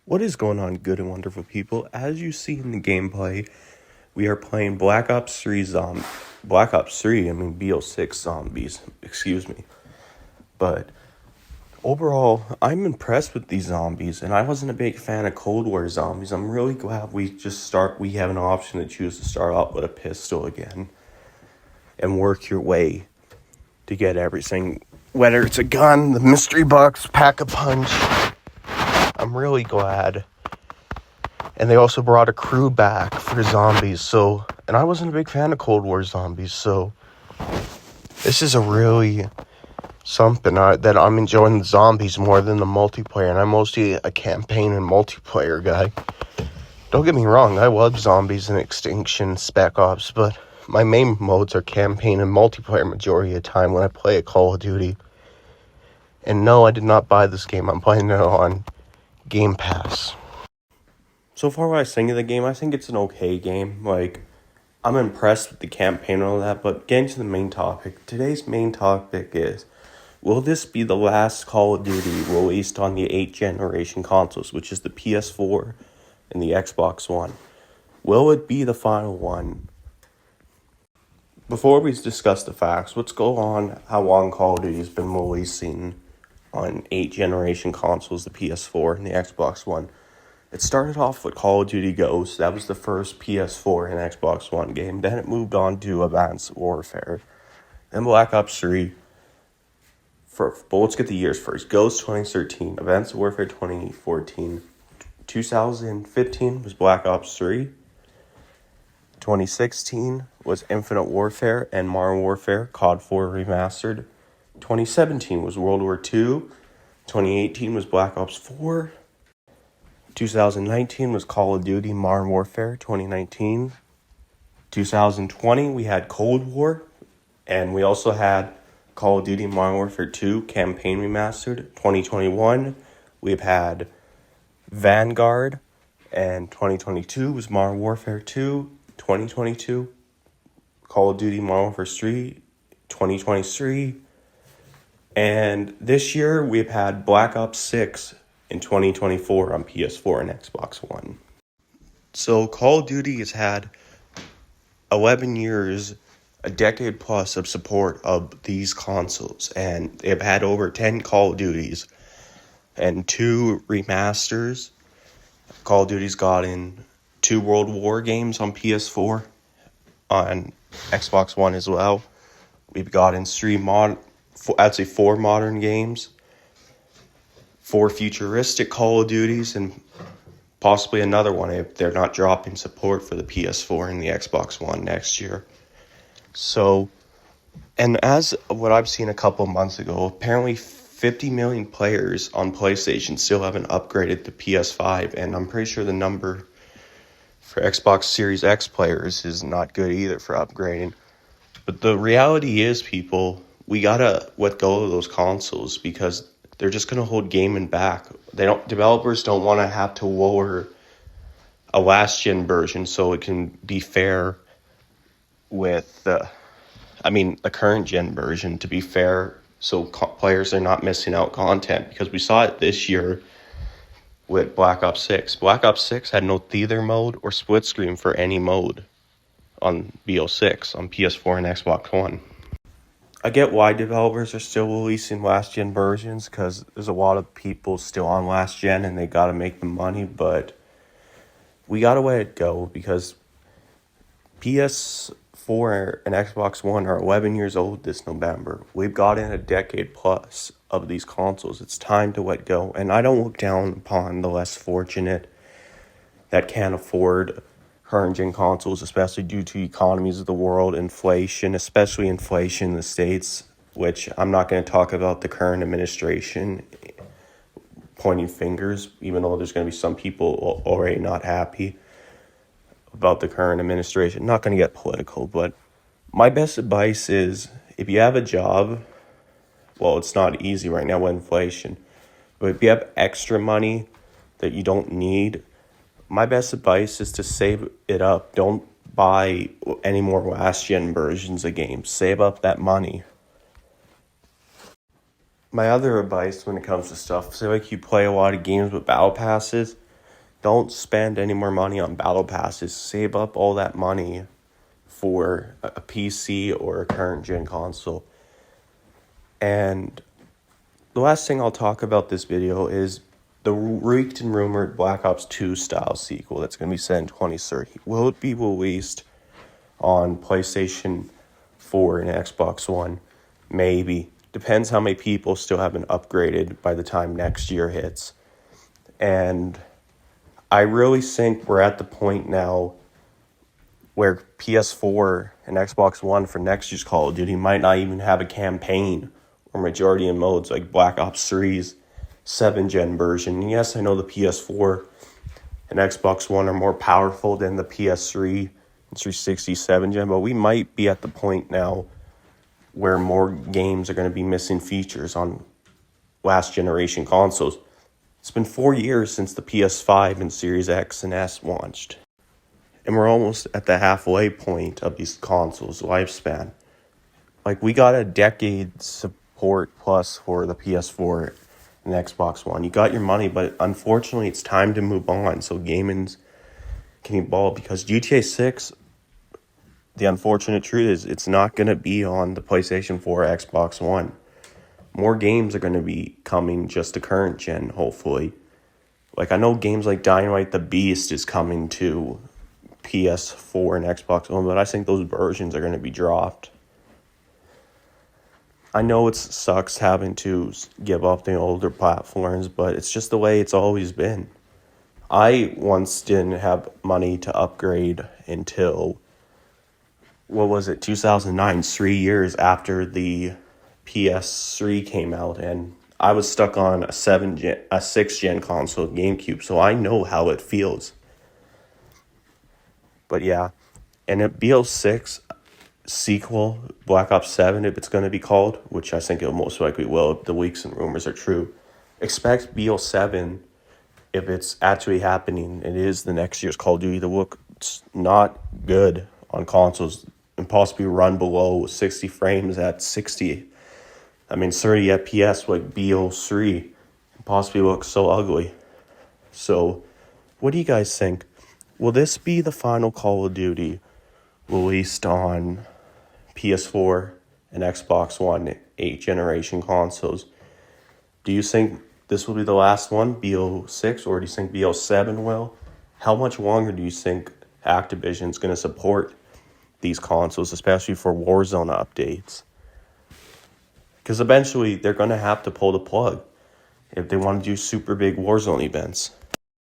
What is going on, good and wonderful people? As you see in the gameplay, we are playing Black Ops 3 BO6 zombies, excuse me. But overall, I'm impressed with these zombies, and I wasn't a big fan of Cold War zombies. I'm really glad we have an option to choose to start out with a pistol again and work your way to get everything, whether it's a gun, the mystery box, pack-a-punch. I'm really glad. And they also brought a crew back for zombies, and I wasn't a big fan of Cold War zombies, so this is a really something that I'm enjoying the zombies more than the multiplayer, and I'm mostly a campaign and multiplayer guy. Don't get me wrong, I love zombies and Extinction, Spec Ops, but my main modes are campaign and multiplayer majority of the time when I play a Call of Duty. And no, I did not buy this game, I'm playing it on Game Pass. So far what I think of the game, I think it's an okay game. I'm impressed with the campaign and all that, but getting to the main topic. Today's main topic is, will this be the last Call of Duty released on the 8th generation consoles, which is the PS4 and the Xbox One? Will it be the final one? Before we discuss the facts, let's go on how long Call of Duty has been releasing on 8th generation consoles, the PS4 and the Xbox One. It started off with Call of Duty Ghosts. That was the first PS4 and Xbox One game. Then it moved on to Advanced Warfare. Then Black Ops 3. But let's get the years first. Ghosts 2013. Advanced Warfare 2014. 2015 was Black Ops 3. 2016 was Infinite Warfare and Modern Warfare COD 4 Remastered. 2017 was World War II. 2018 was Black Ops 4. 2019 was Call of Duty Modern Warfare 2019. 2020 we had Cold War, and we also had Call of Duty Modern Warfare 2 Campaign Remastered. 2021 we've had Vanguard, and 2022 was Modern Warfare 2. 2022 Call of Duty Modern Warfare 3. 2023, and this year we've had Black Ops 6 in 2024 on PS4 and Xbox One. So Call of Duty has had 11 years, a decade plus of support of these consoles, and they've had over 10 Call of Duties and 2 remasters. Call of Duty's gotten 2 World War games on PS4, on Xbox One as well. We've gotten 4 modern games, 4 futuristic Call of Duties, and possibly another one if they're not dropping support for the PS4 and the Xbox One next year. So, and as what I've seen a couple months ago, apparently 50 million players on PlayStation still haven't upgraded to PS5, and I'm pretty sure the number for Xbox Series X players is not good either for upgrading. But the reality is, people, we gotta let go of those consoles because they're just going to hold gaming back. Developers don't want to have to lower a last gen version so it can be fair with the current gen version, to be fair, so players are not missing out content, because we saw it this year with Black Ops 6. Black Ops 6 had no theater mode or split screen for any mode on BO6 on PS4 and Xbox One. I get why developers are still releasing last-gen versions, because there's a lot of people still on last-gen and they got to make the money, but we got to let it go because PS4 and Xbox One are 11 years old this November. We've got in a decade plus of these consoles. It's time to let go, and I don't look down upon the less fortunate that can't afford current-gen consoles, especially due to economies of the world, inflation, especially inflation in the States, which I'm not going to talk about the current administration pointing fingers, even though there's going to be some people already not happy about the current administration. Not going to get political, but my best advice is, if you have a job, well, it's not easy right now with inflation, but if you have extra money that you don't need, my best advice is to save it up. Don't buy any more last-gen versions of games. Save up that money. My other advice when it comes to stuff, say you play a lot of games with battle passes, Don't spend any more money on battle passes. Save up all that money for a PC or a current gen console. And the last thing I'll talk about this video is the leaked and rumored Black Ops 2 style sequel that's going to be set in 2030. Will it be released on PlayStation 4 and Xbox One? Maybe. Depends how many people still haven't upgraded by the time next year hits. And I really think we're at the point now where PS4 and Xbox One for next year's Call of Duty might not even have a campaign or majority in modes like Black Ops 3's 7th-gen version. And yes, I know the PS4 and Xbox One are more powerful than the PS3 and 360 7th-gen, but we might be at the point now where more games are going to be missing features on last generation consoles. It's been 4 years since the PS5 and Series X and S launched, and we're almost at the halfway point of these consoles' lifespan. Like, we got a decade support plus for the PS4 and Xbox One. You got your money, but unfortunately it's time to move on so gamers can evolve, because GTA 6, the unfortunate truth is it's not going to be on the PlayStation 4 or Xbox One. More games are going to be coming just to current gen, hopefully. Like, I know games like Dynamite the Beast is coming to PS4 and Xbox One, but I think those versions are going to be dropped. I know it sucks having to give up the older platforms, but it's just the way it's always been. I once didn't have money to upgrade until, 2009, 3 years after the PS3 came out, and I was stuck on a 6th-gen console, GameCube, so I know how it feels. But yeah, and a BO6 sequel, Black Ops 7, if it's going to be called, which I think it most likely will if the leaks and rumors are true, expect BO7, if it's actually happening, it is the next year's Call of Duty, to look not good on consoles and possibly run below 60 frames at 30 FPS like BO3, and possibly look so ugly. So, what do you guys think? Will this be the final Call of Duty released on PS4 and Xbox One 8th generation consoles? Do you think this will be the last one, BO6, or do you think BO7 will? How much longer do you think Activision's going to support these consoles, especially for Warzone updates? Because eventually they're going to have to pull the plug if they want to do super big Warzone events.